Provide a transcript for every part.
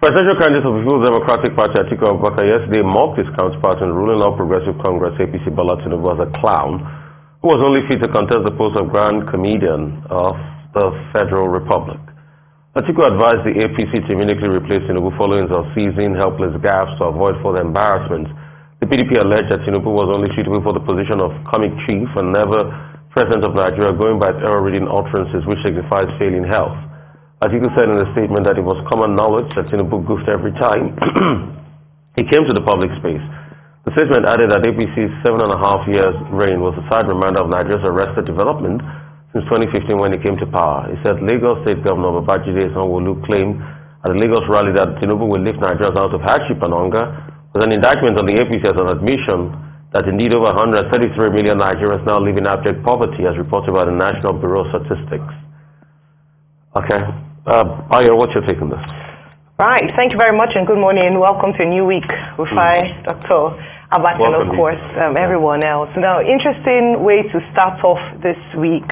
Presidential candidate of the People's Democratic Party, Atiku yesterday mocked his counterpart in the ruling All Progressive Congress, APC tinubu, as a clown who was only fit to contest the post of Grand Comedian of the Federal Republic. Atiku advised the APC to immediately replace Tinubu following his unceasing, helpless gaffes to avoid further embarrassment. The PDP alleged that Tinubu was only suitable for the position of comic chief and never president of Nigeria, going by error-reading utterances which signifies failing health. Atiku said in a statement that it was common knowledge that Tinubu goofed every time he came to the public space. The statement added that APC's 7.5 years reign was a sad reminder of Nigeria's arrested development since 2015 when he came to power. He said Lagos State Governor Babajide Sanwo-Olu claimed at the Lagos rally that Tinubu will lift Nigerians out of hardship and hunger, was an indictment on the APC as an admission that indeed over 133 million Nigerians now live in abject poverty as reported by the National Bureau of Statistics. Okay. Ayo, what's your take on this? Right. Thank you very much and good morning. Welcome to a new week with Dr. Abat and of course everyone else. Now, interesting way to start off this week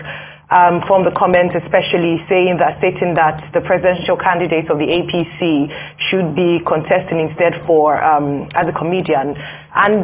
from the comment, especially stating that the presidential candidate of the APC should be contesting instead for as a comedian. And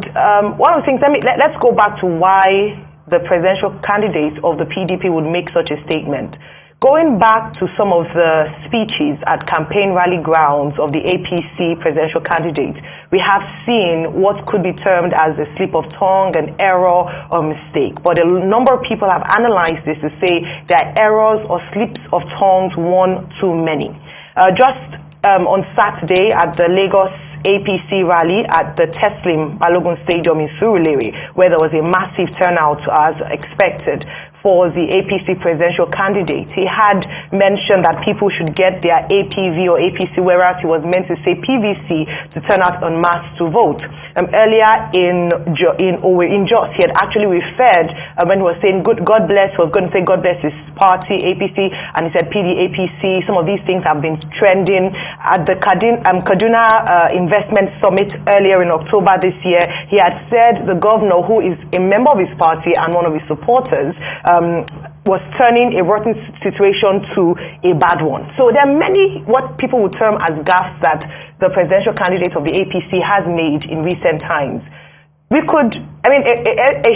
one of the things, let's go back to why the presidential candidate of the PDP would make such a statement. Going back to some of the speeches at campaign rally grounds of the APC presidential candidate, we have seen what could be termed as a slip of tongue, an error or mistake. But a number of people have analyzed this to say that errors or slips of tongues one too many. On Saturday at the Lagos APC rally at the Teslim Balogun Stadium in Surulere, where there was a massive turnout as expected for the APC presidential candidate. He had mentioned that people should get their APV or APC, whereas he was meant to say PVC, to turn out en masse to vote. Earlier in Jos, he had actually referred when he was saying God bless, he was going to say God bless his party, APC, and he said PDAPC. Some of these things have been trending. At the Kaduna Investment Summit earlier in October this year, he had said the governor, who is a member of his party and one of his supporters, was turning a rotten situation to a bad one. So there are many what people would term as gaffes that the presidential candidate of the APC has made in recent times. A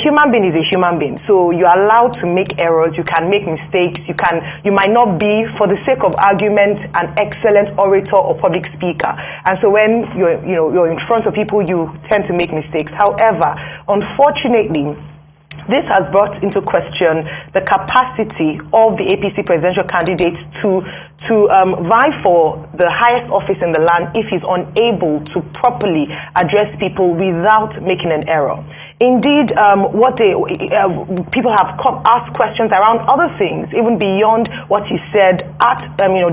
human being is a human being. So you're allowed to make errors, you can make mistakes, you might not be, for the sake of argument, an excellent orator or public speaker. And so when you're in front of people, you tend to make mistakes. However, unfortunately, this has brought into question the capacity of the APC presidential candidate to vie for the highest office in the land if he's unable to properly address people without making an error. Indeed, people have asked questions around other things, even beyond what he said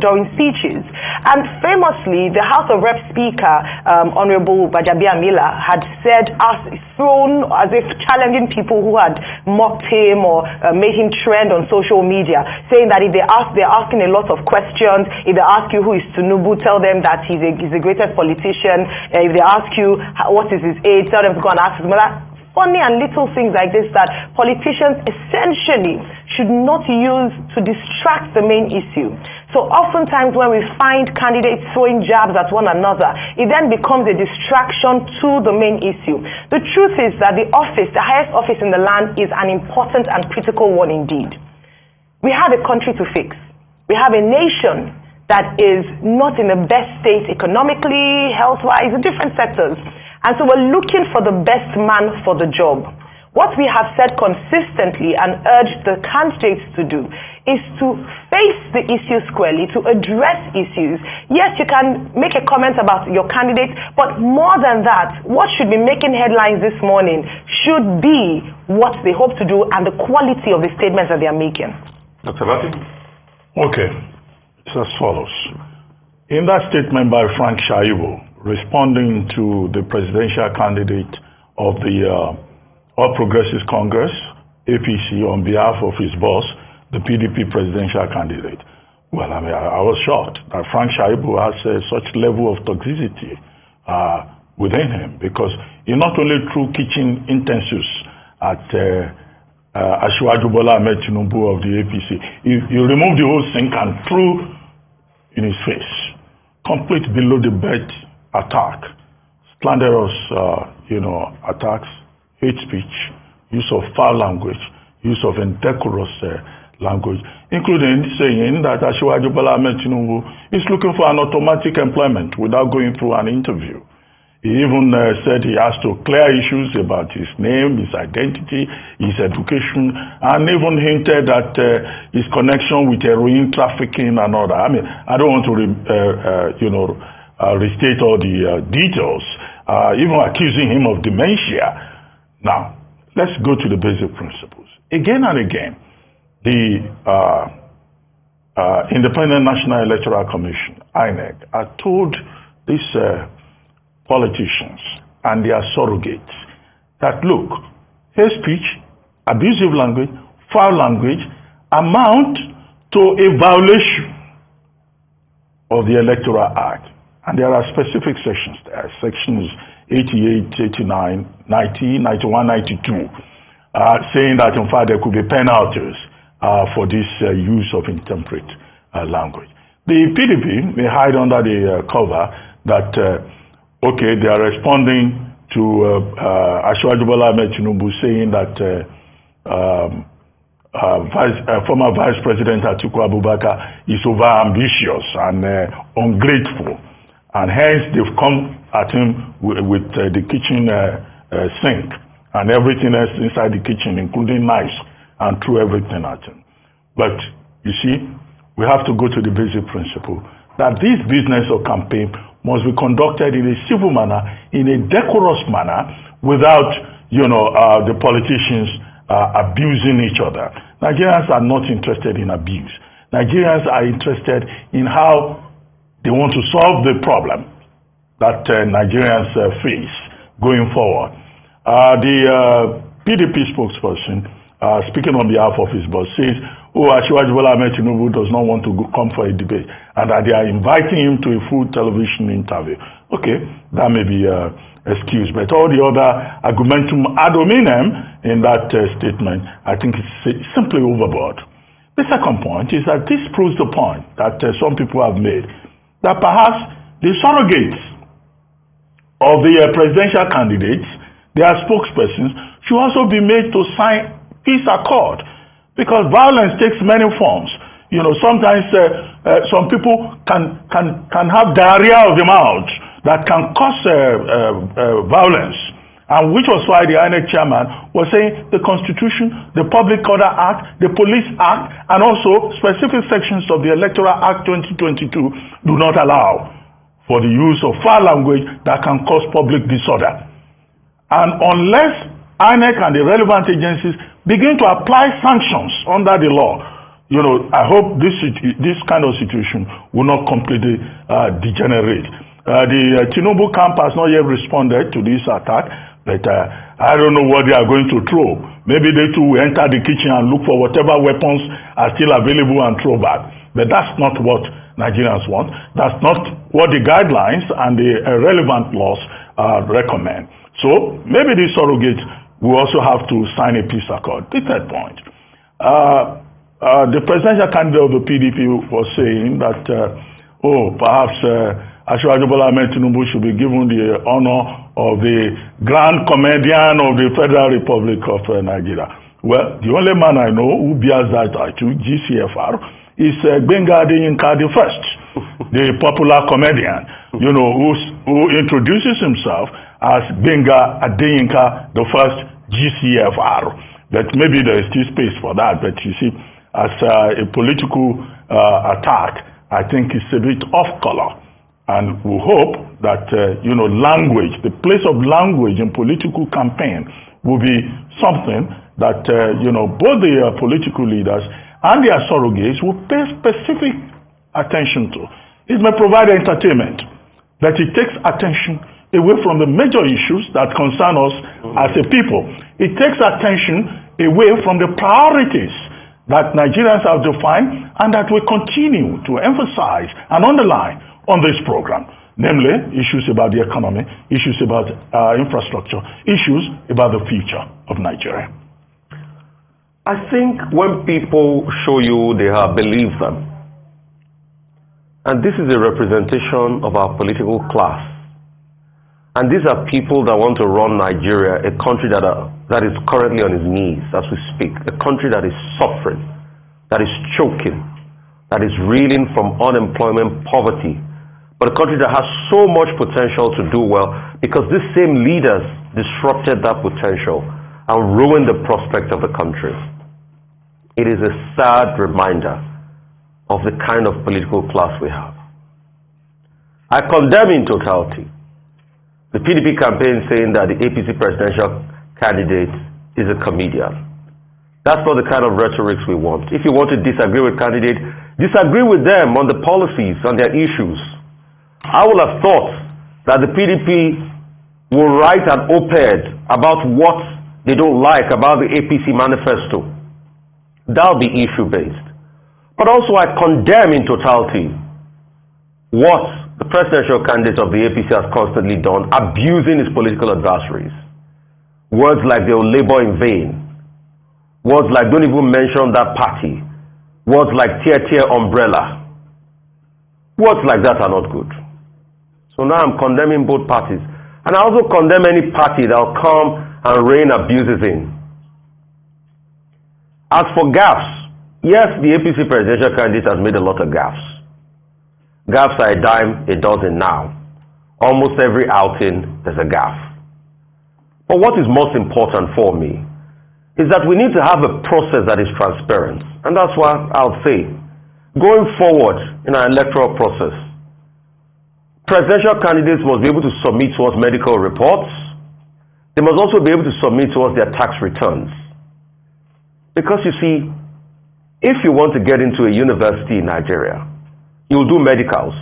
during speeches. And famously, the House of Reps Speaker, Honorable Gbajabiamila, had said, thrown as if challenging people who had mocked him or made him trend on social media, saying that if they're asking a lot of questions. If they ask you who is Tinubu, tell them that he's the greatest politician. If they ask you what is his age, tell them to go and ask his mother. Funny and little things like this that politicians essentially should not use to distract the main issue. So oftentimes when we find candidates throwing jabs at one another, it then becomes a distraction to the main issue. The truth is that the highest office in the land, is an important and critical one indeed. We have a country to fix. We have a nation that is not in the best state economically, health-wise, in different sectors. And so we're looking for the best man for the job. What we have said consistently and urged the candidates to do is to face the issue squarely, to address issues. Yes, you can make a comment about your candidate, but more than that, what should be making headlines this morning should be what they hope to do and the quality of the statements that they are making. Dr. Bati? Okay, it's as follows. In that statement by Frank Shaibu, responding to the presidential candidate of the All Progressives Congress, APC, on behalf of his boss, the PDP presidential candidate. Well, I was shocked that Frank Shaibu has such level of toxicity within him, because he not only threw kitchen utensils at Asiwaju Bola Ahmed Tinubu of the APC, he removed the whole sink and threw in his face, complete below-the-belt attack, slanderous, attacks, hate speech, use of foul language, use of indecorous language, including saying that Asiwaju Bola Ahmed Tinubu is looking for an automatic employment without going through an interview. He even said he has to clear issues about his name, his identity, his education, and even hinted at his connection with heroin trafficking and all that. I mean, I don't want to, restate all the details, even accusing him of dementia. Now, let's go to the basic principles. Again and again, the Independent National Electoral Commission, INEC, are told these politicians and their surrogates that, look, hate speech, abusive language, foul language amount to a violation of the Electoral Act. And there are specific sections there, sections 88, 89, 90, 91, 92, saying that, in fact, there could be penalties for this use of intemperate language. The PDP may hide under the cover that okay, they are responding to Asiwaju Bola Ahmed Tinubu saying that former Vice President Atiku is over-ambitious and ungrateful. And hence, they've come at him with the kitchen sink and everything else inside the kitchen, including knives, and threw everything at him. But, you see, we have to go to the basic principle that this business or campaign must be conducted in a civil manner, in a decorous manner, without, the politicians abusing each other. Nigerians are not interested in abuse. Nigerians are interested in how they want to solve the problem that Nigerians face going forward. The PDP spokesperson, speaking on behalf of his boss, says, Asiwaju Bola Ahmed Tinubu does not want to come for a debate, and that they are inviting him to a full television interview. Okay, that may be excused, but all the other argumentum ad hominem in that statement, I think it's simply overboard. The second point is that this proves the point that some people have made, that perhaps the surrogates of the presidential candidates, their spokespersons, should also be made to sign peace accord. Because violence takes many forms. Sometimes some people can have diarrhea of the mouth that can cause violence. And which was why the INEC chairman was saying the Constitution, the Public Order Act, the Police Act, and also specific sections of the Electoral Act 2022 do not allow for the use of foul language that can cause public disorder. And unless INEC and the relevant agencies begin to apply sanctions under the law, I hope this kind of situation will not completely degenerate. The Tinubu camp has not yet responded to this attack, but I don't know what they are going to throw. Maybe they too will enter the kitchen and look for whatever weapons are still available and throw back. But that's not what Nigerians want. That's not what the guidelines and the relevant laws recommend. So maybe the surrogates will also have to sign a peace accord. The third point. The presidential candidate of the PDP was saying that, perhaps Asiwaju Bola Ahmed Tinubu should be given the honor of the grand comedian of the Federal Republic of Nigeria. Well, the only man I know who bears that title, GCFR, is Gbenga Adeyinka the First, the popular comedian, who introduces himself as Gbenga Adeyinka the First, GCFR. But maybe there is still space for that. But you see, as a political attack, I think it's a bit off color. And we hope that, language, the place of language in political campaign will be something that, both the political leaders and their surrogates will pay specific attention to. It may provide entertainment, but it takes attention away from the major issues that concern us as a people. It takes attention away from the priorities that Nigerians have defined and that we continue to emphasize and underline on this program, namely issues about the economy, issues about infrastructure, issues about the future of Nigeria. I think when people show you they have believed them, And this is a representation of our political class. And these are people that want to run Nigeria, a country that is currently on its knees as we speak, a country that is suffering, that is choking, that is reeling from unemployment, poverty, but a country that has so much potential to do well because these same leaders disrupted that potential and ruined the prospect of the country. It is a sad reminder of the kind of political class we have. I condemn in totality the PDP campaign saying that the APC presidential candidate is a comedian. That's not the kind of rhetoric we want. If you want to disagree with candidates, disagree with them on the policies, on their issues. I would have thought that the PDP will write an op-ed about what they don't like about the APC manifesto. That'll be issue-based. But also I condemn in totality what the presidential candidate of the APC has constantly done, abusing his political adversaries. Words like they will labor in vain. Words like don't even mention that party. Words like tear umbrella. Words like that are not good. So now I'm condemning both parties. And I also condemn any party that will come and rain abuses in. As for gaffes, yes, the APC presidential candidate has made a lot of gaffes. Gaffes are a dime a dozen now. Almost every outing, there's a gaffe. But what is most important for me is that we need to have a process that is transparent. And that's what I'll say. Going forward in our electoral process, presidential candidates must be able to submit to us medical reports. They must also be able to submit to us their tax returns. Because you see, if you want to get into a university in Nigeria, you'll do medicals.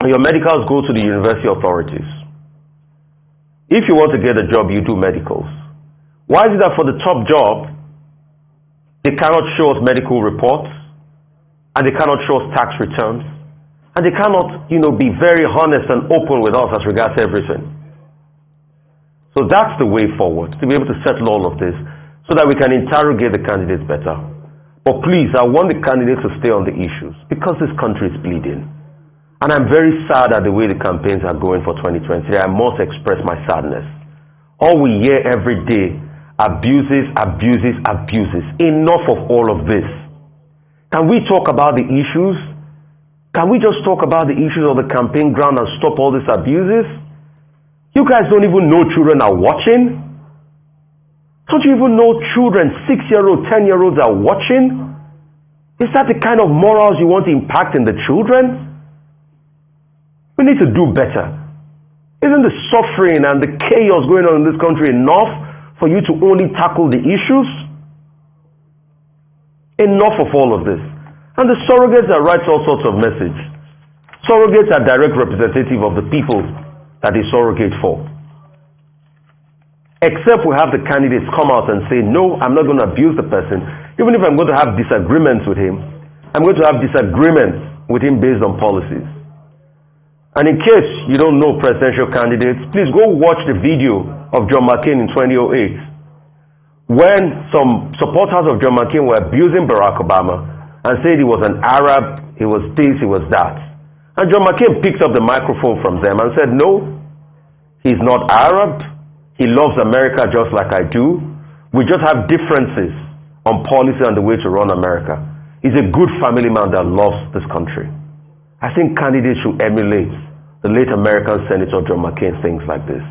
And your medicals go to the university authorities. If you want to get a job, you do medicals. Why is it that for the top job, they cannot show us medical reports, and they cannot show us tax returns, and they cannot, be very honest and open with us as regards everything? So that's the way forward, to be able to settle all of this, so that we can interrogate the candidates better. But please, I want the candidates to stay on the issues, because this country is bleeding. And I'm very sad at the way the campaigns are going for 2020. I must express my sadness. All we hear every day, abuses. Enough of all of this. Can we talk about the issues? Can we just talk about the issues of the campaign ground and stop all these abuses? You guys don't even know children are watching. Don't you even know children, 6-year-olds, 10-year-olds are watching? Is that the kind of morals you want to impact in the children? We need to do better. Isn't the suffering and the chaos going on in this country enough for you to only tackle the issues? Enough of all of this. And the surrogates that write all sorts of messages. Surrogates are direct representative of the people that they surrogate for. Except we have the candidates come out and say, no, I'm not going to abuse the person. Even if I'm going to have disagreements with him, I'm going to have disagreements with him based on policies. And in case you don't know presidential candidates, please go watch the video of John McCain in 2008, when some supporters of John McCain were abusing Barack Obama and said he was an Arab, he was this, he was that. And John McCain picked up the microphone from them and said, no, he's not Arab. He loves America just like I do. We just have differences on policy and the way to run America. He's a good family man that loves this country. I think candidates should emulate the late American Senator John McCain, things like this.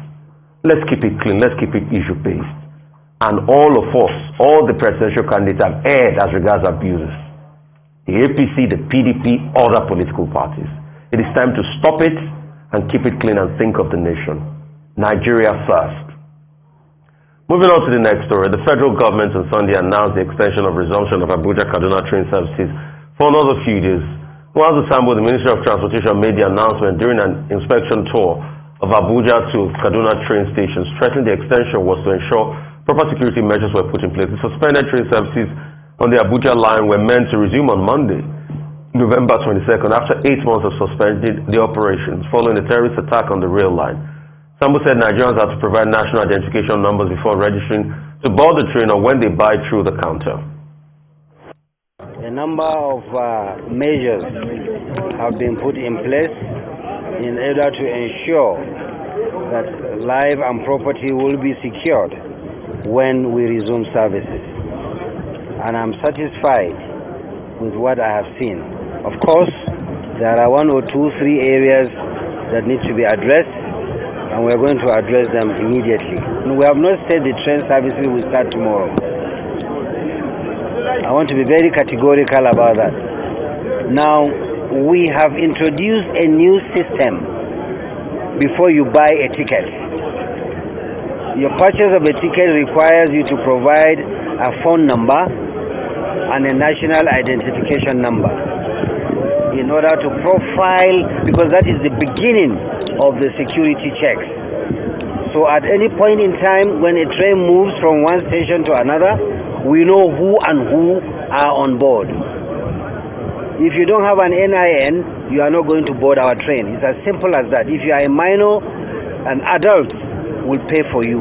Let's keep it clean. Let's keep it issue-based. And all of us, all the presidential candidates have erred as regards abuses. The APC, the PDP, other political parties. It is time to stop it and keep it clean and think of the nation. Nigeria first. Moving on to the next story, the federal government on Sunday announced the extension of resumption of Abuja-Kaduna train services for another few days. While the Ministry of Transportation made the announcement during an inspection tour of Abuja to Kaduna train stations, stressing the extension was to ensure proper security measures were put in place. The suspended train services on the Abuja line were meant to resume on Monday, November 22nd, after 8 months of suspending the operations following a terrorist attack on the rail line. Sambo said Nigerians have to provide national identification numbers before registering to board the train or when they buy through the counter. We're number of measures have been put in place in order to ensure that life and property will be secured when we resume services. And I'm satisfied with what I have seen. Of course, there are 1 or 2, 3 areas that need to be addressed, and we're going to address them immediately. We have not said the train services will start tomorrow. I want to be very categorical about that. Now, we have introduced a new system before you buy a ticket. Your purchase of a ticket requires you to provide a phone number and a national identification number in order to profile, because that is the beginning of the security checks. So at any point in time when a train moves from one station to another, we know who and who are on board. If you don't have an NIN, you are not going to board our train. It's as simple as that. If you are a minor, an adult will pay for you,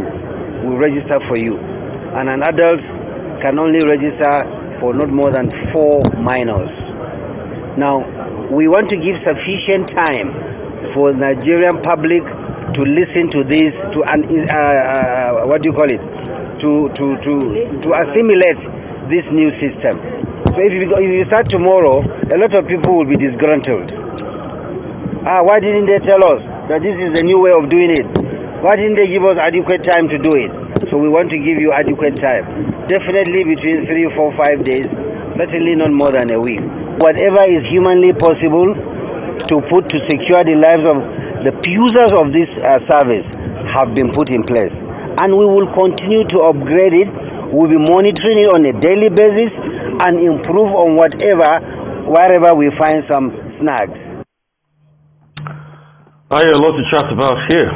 will register for you. And an adult can only register for not more than 4 minors. Now, we want to give sufficient time for the Nigerian public to listen to this, to to assimilate this new system. So if you start tomorrow, a lot of people will be disgruntled. Why didn't they tell us that this is a new way of doing it? Why didn't they give us adequate time to do it? So we want to give you adequate time. Definitely between 3, 4, 5 days, certainly not more than a week. Whatever is humanly possible to put to secure the lives of the users of this service have been put in place. And we will continue to upgrade it. We'll be monitoring it on a daily basis and improve on wherever we find some snags. A lot to chat about here.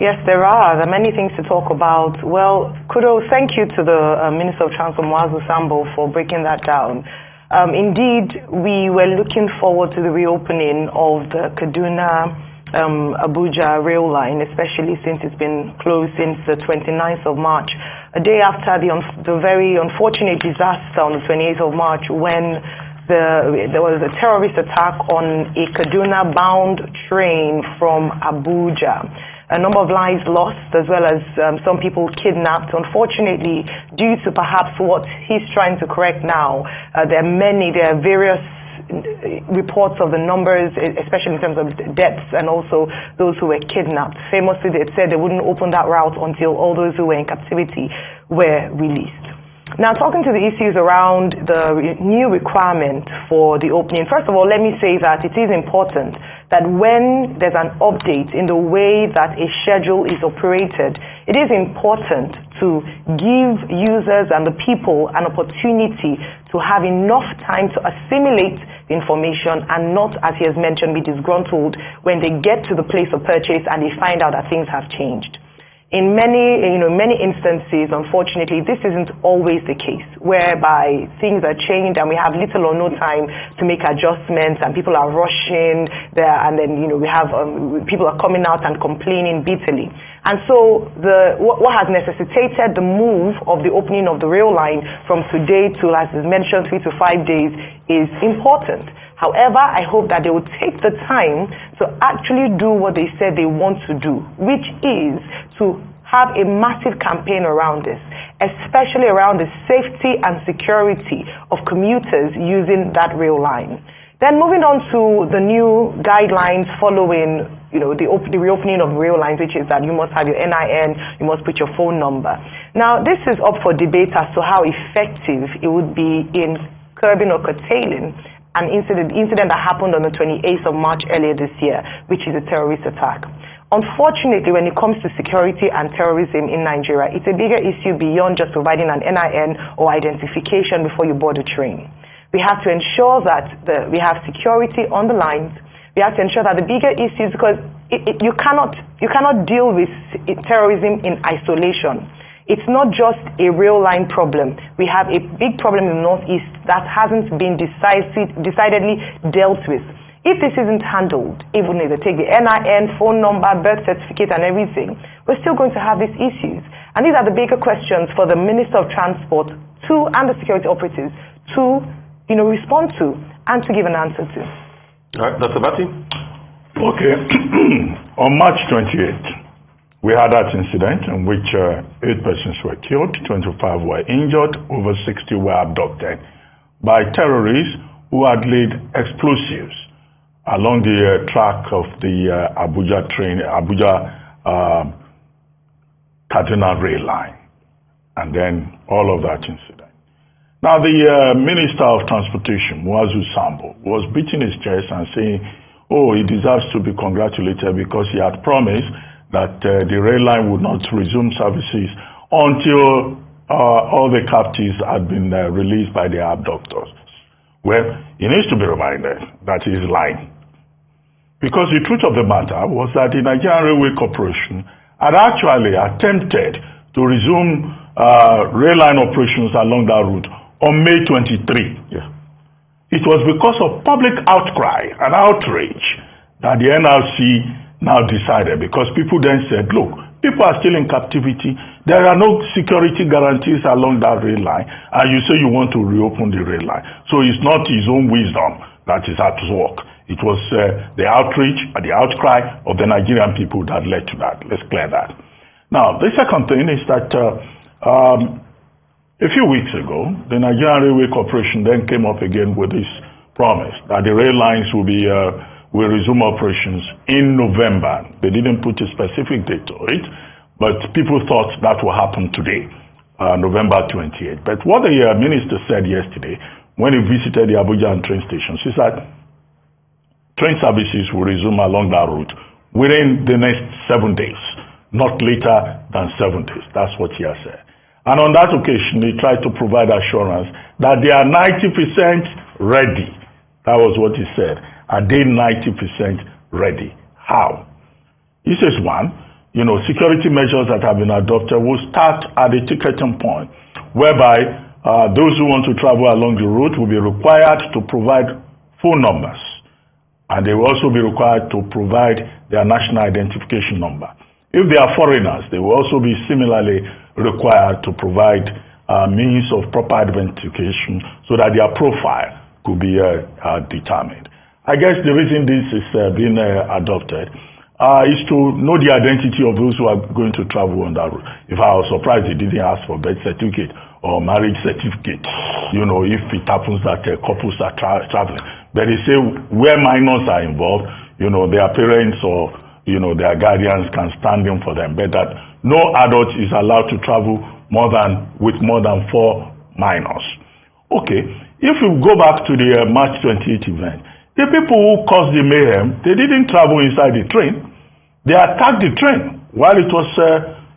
Yes, there are many things to talk about. Well, kudos, thank you to the Minister of Transport, Muazu Sambo, for breaking that down. Indeed, we were looking forward to the reopening of the Kaduna Abuja rail line, especially since it's been closed since the 29th of March, a day after the very unfortunate disaster on the 28th of March when there was a terrorist attack on a Kaduna-bound train from Abuja. A number of lives lost, as well as some people kidnapped. Unfortunately, due to perhaps what he's trying to correct now, there are various reports of the numbers, especially in terms of deaths and also those who were kidnapped. Famously, they said they wouldn't open that route until all those who were in captivity were released. Now, talking to the issues around the new requirement for the opening, first of all, let me say that it is important that when there's an update in the way that a schedule is operated, it is important to give users and the people an opportunity to have enough time to assimilate the information and not, as he has mentioned, be disgruntled when they get to the place of purchase and they find out that things have changed. In many instances, unfortunately, this isn't always the case, whereby things are changed and we have little or no time to make adjustments, and people are rushing there, and then we have people are coming out and complaining bitterly. And so what has necessitated the move of the opening of the rail line from today to, as is mentioned, 3 to 5 days is important. However, I hope that they will take the time to actually do what they said they want to do, which is to have a massive campaign around this, especially around the safety and security of commuters using that rail line. Then moving on to the new guidelines following the reopening of rail lines, which is that you must have your NIN, you must put your phone number. Now, this is up for debate as to how effective it would be in curbing or curtailing an incident that happened on the 28th of March earlier this year, which is a terrorist attack. Unfortunately, when it comes to security and terrorism in Nigeria, it's a bigger issue beyond just providing an NIN or identification before you board a train. We have to ensure that we have security on the lines. We have to ensure that the bigger issues, because you cannot deal with terrorism in isolation. It's not just a rail line problem. We have a big problem in the Northeast that hasn't been decidedly dealt with. If this isn't handled, even if they take the NIN, phone number, birth certificate and everything, we're still going to have these issues. And these are the bigger questions for the Minister of Transport and the security operatives to respond to and to give an answer to? All right, Dr. Bati. Okay. On March 28th, we had that incident in which 8 persons were killed, 25 were injured, over 60 were abducted by terrorists who had laid explosives along the track of the Abuja-Kaduna rail line, and then all of that incident. Now, the Minister of Transportation, Muazu Sambo, was beating his chest and saying, oh, he deserves to be congratulated because he had promised that the rail line would not resume services until all the captives had been released by the abductors. Well, he needs to be reminded that he is lying. Because the truth of the matter was that the Nigerian Railway Corporation had actually attempted to resume rail line operations along that route on May 23. Yeah. It was because of public outcry and outrage that the NRC now decided, because people then said, look, people are still in captivity, there are no security guarantees along that rail line, and you say you want to reopen the rail line. So it's not his own wisdom that is at work. It was the outrage and the outcry of the Nigerian people that led to that. Let's clear that. Now, the second thing is that a few weeks ago, the Nigerian Railway Corporation then came up again with this promise that the rail lines will resume operations in November. They didn't put a specific date to it, but people thought that will happen today, November 28th. But what the minister said yesterday when he visited the Abuja train stations is that train services will resume along that route within the next 7 days, not later than 7 days. That's what he has said. And on that occasion, he tried to provide assurance that they are 90% ready. That was what he said. Are they 90% ready? How? He says, one, security measures that have been adopted will start at a ticketing point, whereby those who want to travel along the route will be required to provide phone numbers. And they will also be required to provide their national identification number. If they are foreigners, they will also be similarly required to provide means of proper identification so that their profile could be determined. I guess the reason this is being adopted is to know the identity of those who are going to travel on that route. If I was surprised they didn't ask for birth certificate or marriage certificate, if it happens that couples are traveling. But they say where minors are involved, their parents or their guardians can stand in for them, but that no adult is allowed to travel with more than 4 minors. Okay, if you go back to the March 28th event, the people who caused the mayhem, they didn't travel inside the train. They attacked the train while it was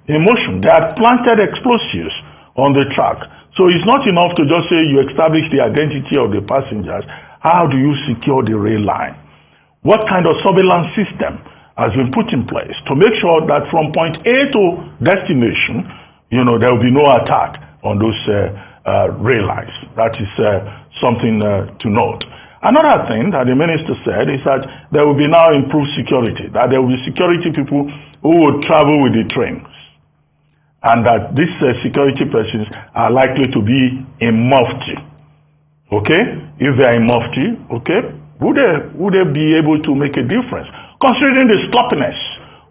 in motion. They had planted explosives on the track. So it's not enough to just say you establish the identity of the passengers. How do you secure the rail line? What kind of surveillance system has been put in place to make sure that from point A to destination, there will be no attack on those rail lines? That is something to note. Another thing that the minister said is that there will be now improved security, that there will be security people who will travel with the trains, and that these security persons are likely to be in mufti. Okay? If they are in mufti, okay, would they be able to make a difference? Considering the sloppiness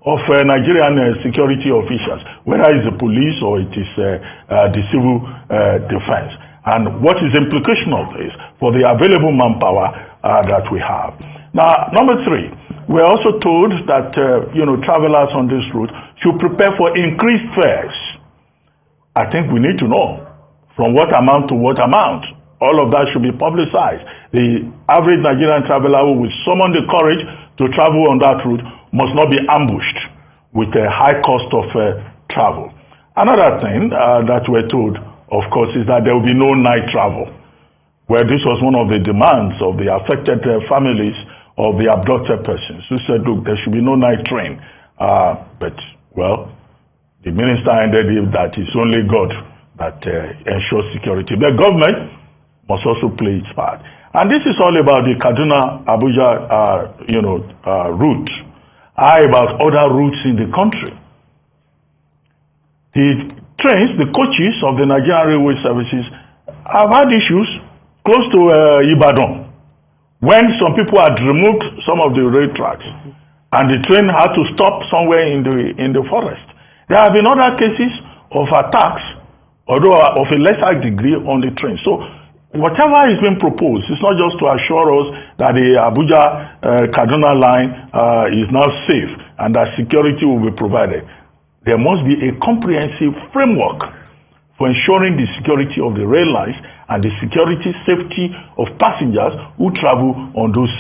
of Nigerian security officials, whether it's the police or it is the civil defense, and what is the implication of this for the available manpower that we have. Now, number 3, we're also told that travelers on this route should prepare for increased fares. I think we need to know from what amount to what amount. All of that should be publicized. The average Nigerian traveler who will summon the courage to travel on that route must not be ambushed with a high cost of travel. Another thing that we're told, of course, is that there will be no night travel, where this was one of the demands of the affected families of the abducted persons, who said, look, there should be no night train. But, well, the minister ended it that it's only God that ensures security. The government must also play its part. And this is all about the Kaduna-Abuja, route, about other routes in the country. The trains, the coaches of the Nigerian Railway Services have had issues close to Ibadan, when some people had removed some of the rail tracks, and the train had to stop somewhere in the forest. There have been other cases of attacks, although of a lesser degree, on the train. So whatever is being proposed, it's not just to assure us that the Abuja-Kaduna line is now safe and that security will be provided. There must be a comprehensive framework for ensuring the security of the rail lines and the safety of passengers who travel on those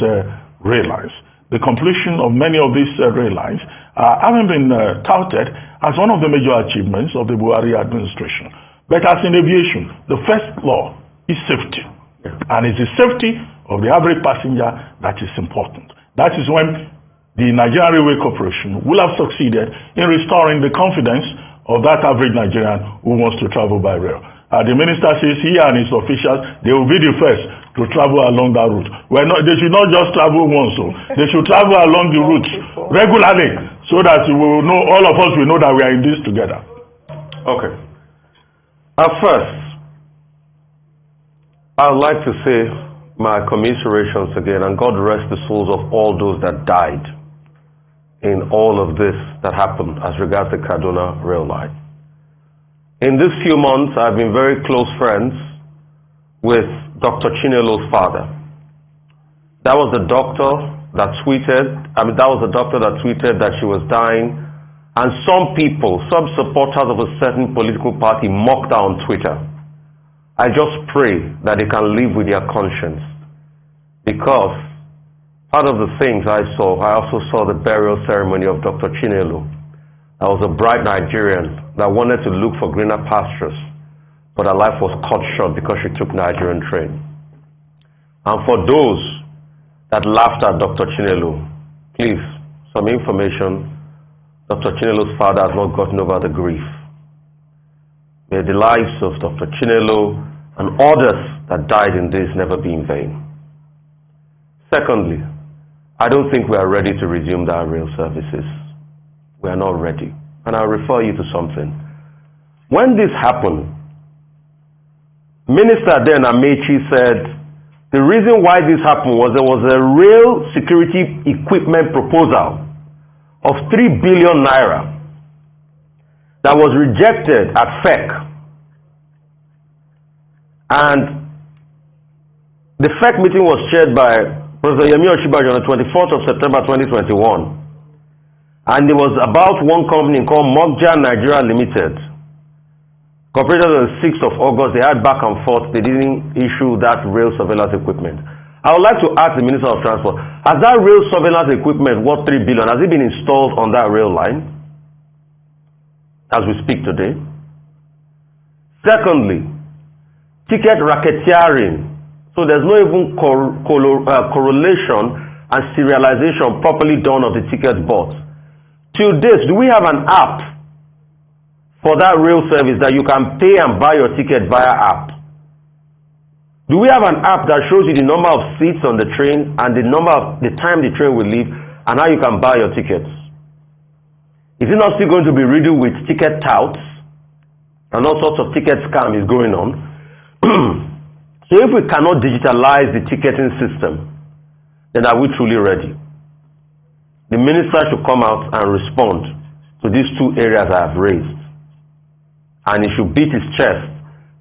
rail lines. The completion of many of these rail lines haven't been touted as one of the major achievements of the Buhari administration. But as in aviation, the first law is safety. And it's the safety of the average passenger that is important. That is when the Nigerian Railway Corporation will have succeeded in restoring the confidence of that average Nigerian who wants to travel by rail. The minister says he and his officials, they will be the first to travel along that route. They should not just travel once, they should travel along the route regularly so that we will know, all of us will know that we are in this together. Okay. First, I'd like to say my commiserations again, and God rest the souls of all those that died in all of this that happened as regards the Kaduna rail line. In these few months, I've been very close friends with Dr. Chinelo's father. That was the doctor that tweeted that she was dying, and some people, some supporters of a certain political party mocked her on Twitter. I just pray that they can live with their conscience, because part of the things I also saw the burial ceremony of Dr. Chinelo. I was a bright Nigerian that wanted to look for greener pastures, but her life was cut short because she took Nigerian train. And for those that laughed at Dr. Chinelo, please, some information. Dr. Chinelo's father has not gotten over the grief. May the lives of Dr. Chinelo and others that died in this never be in vain. Secondly, I don't think we are ready to resume our rail services. We are not ready. And I'll refer you to something. When this happened, Minister then Amechi said the reason why this happened was there was a rail security equipment proposal of 3 billion naira that was rejected at FEC. And the FEC meeting was chaired by Professor Yemi Oshibajo on the 24th of September 2021. And it was about one company called Mogja Nigeria Limited. Corporated on the 6th of August, they had back and forth, they didn't issue that rail surveillance equipment. I would like to ask the Minister of Transport, has that rail surveillance equipment worth 3 billion, has it been installed on that rail line as we speak today? Secondly, ticket racketeering. So there's no even correlation and serialization properly done of the tickets bought. Till this, do we have an app for that rail service that you can pay and buy your ticket via app? Do we have an app that shows you the number of seats on the train and the time the train will leave and how you can buy your tickets? Is it not still going to be riddled with ticket touts and all sorts of ticket scam is going on? So if we cannot digitalize the ticketing system, then are we truly ready? The minister should come out and respond to these two areas I have raised. And he should beat his chest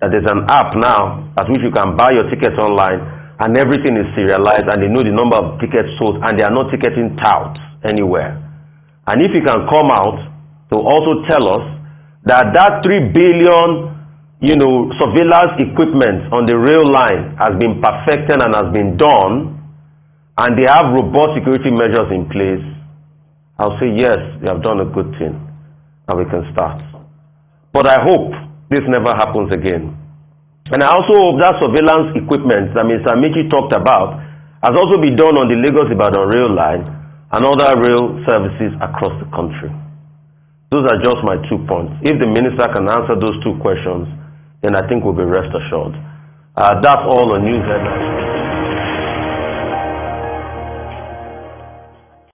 that there's an app now at which you can buy your tickets online and everything is serialized and they know the number of tickets sold and they are not ticketing touts anywhere. And if he can come out to also tell us that 3 billion surveillance equipment on the rail line has been perfected and has been done, and they have robust security measures in place, I'll say yes, they have done a good thing, and we can start. But I hope this never happens again. And I also hope that surveillance equipment that Mr. Michi talked about has also been done on the Lagos-Ibadan rail line and other rail services across the country. Those are just my 2 points. If the minister can answer those 2 questions, then I think we'll be rest assured. That's all on news headlines.